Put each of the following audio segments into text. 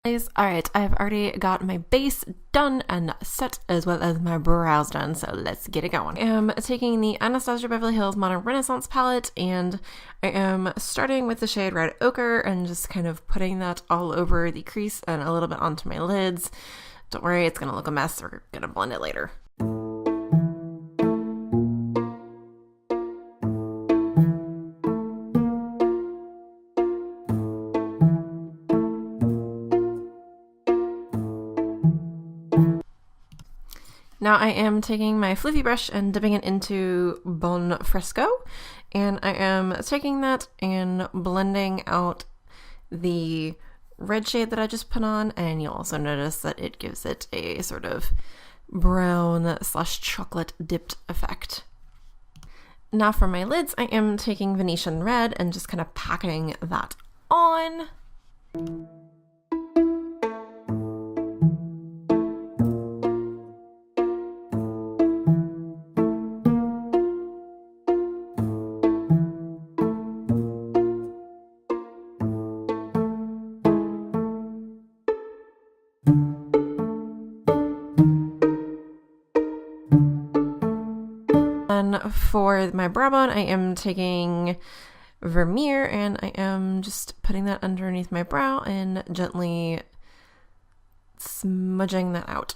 Alright, I've already got my base done and set as well as my brows done, so let's get it going. I am taking the Anastasia Beverly Hills Modern Renaissance palette and I am starting with the shade Red Ochre and just kind of putting that all over the crease and a little bit onto my lids. Don't worry, it's going to look a mess. We're going to blend it later. Now I am taking my floofy brush and dipping it into Buon Fresco, and I am taking that and blending out the red shade that I just put on, and you'll also notice that it gives it a sort of brown / chocolate dipped effect. Now for my lids, I am taking Venetian red and just kind of packing that on. And for my brow bone, I am taking Vermeer and I am just putting that underneath my brow and gently smudging that out.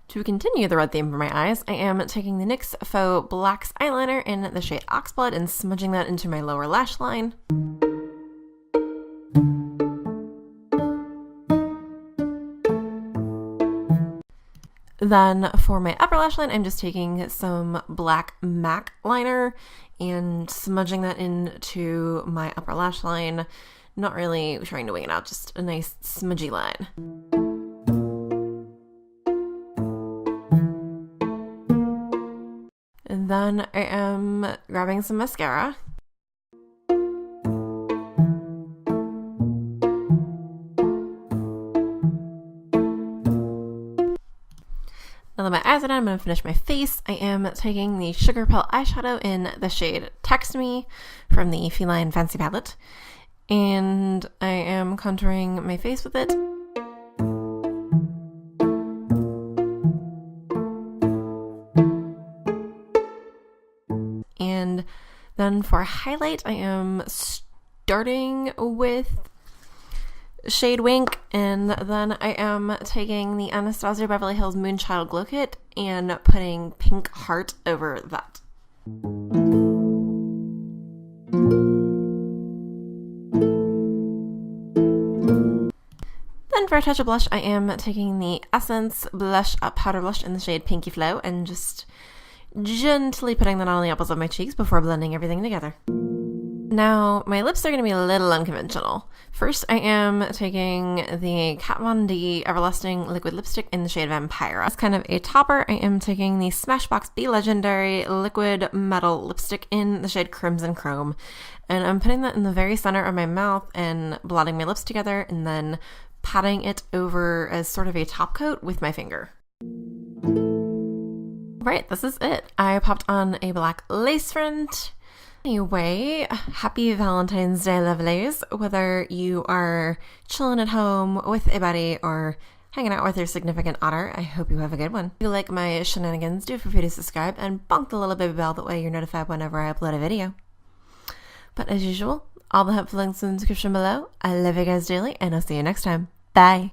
To continue the red theme for my eyes, I am taking the NYX Faux Blacks eyeliner in the shade Oxblood and smudging that into my lower lash line. Then for my upper lash line, I'm just taking some black MAC liner and smudging that into my upper lash line. Not really trying to wing it out, just a nice smudgy line. And then I am grabbing some mascara. Now that my eyes are done, I'm going to finish my face. I am taking the Sugarpill eyeshadow in the shade Text Me from the Feline Fancy palette. And I am contouring my face with it. And then for highlight, I am starting with shade Wink, and then I am taking the Anastasia Beverly Hills Moonchild Glow Kit and putting Pink Heart over that. Then for a touch of blush, I am taking the Essence Blush Powder Blush in the shade Pinky Flow and just gently putting that on the apples of my cheeks before blending everything together. Now, my lips are going to be a little unconventional. First, I am taking the Kat Von D Everlasting Liquid Lipstick in the shade Vampira. As kind of a topper, I am taking the Smashbox Be Legendary Liquid Metal Lipstick in the shade Crimson Chrome. And I'm putting that in the very center of my mouth and blotting my lips together and then patting it over as sort of a top coat with my finger. Right, this is it. I popped on a black lace front. Anyway, happy Valentine's Day, lovelies. Whether you are chilling at home with a buddy or hanging out with your significant other, I hope you have a good one. If you like my shenanigans, do feel free to subscribe and bonk the little baby bell, that way you're notified whenever I upload a video. But as usual, all the helpful links in the description below. I love you guys dearly, and I'll see you next time. Bye!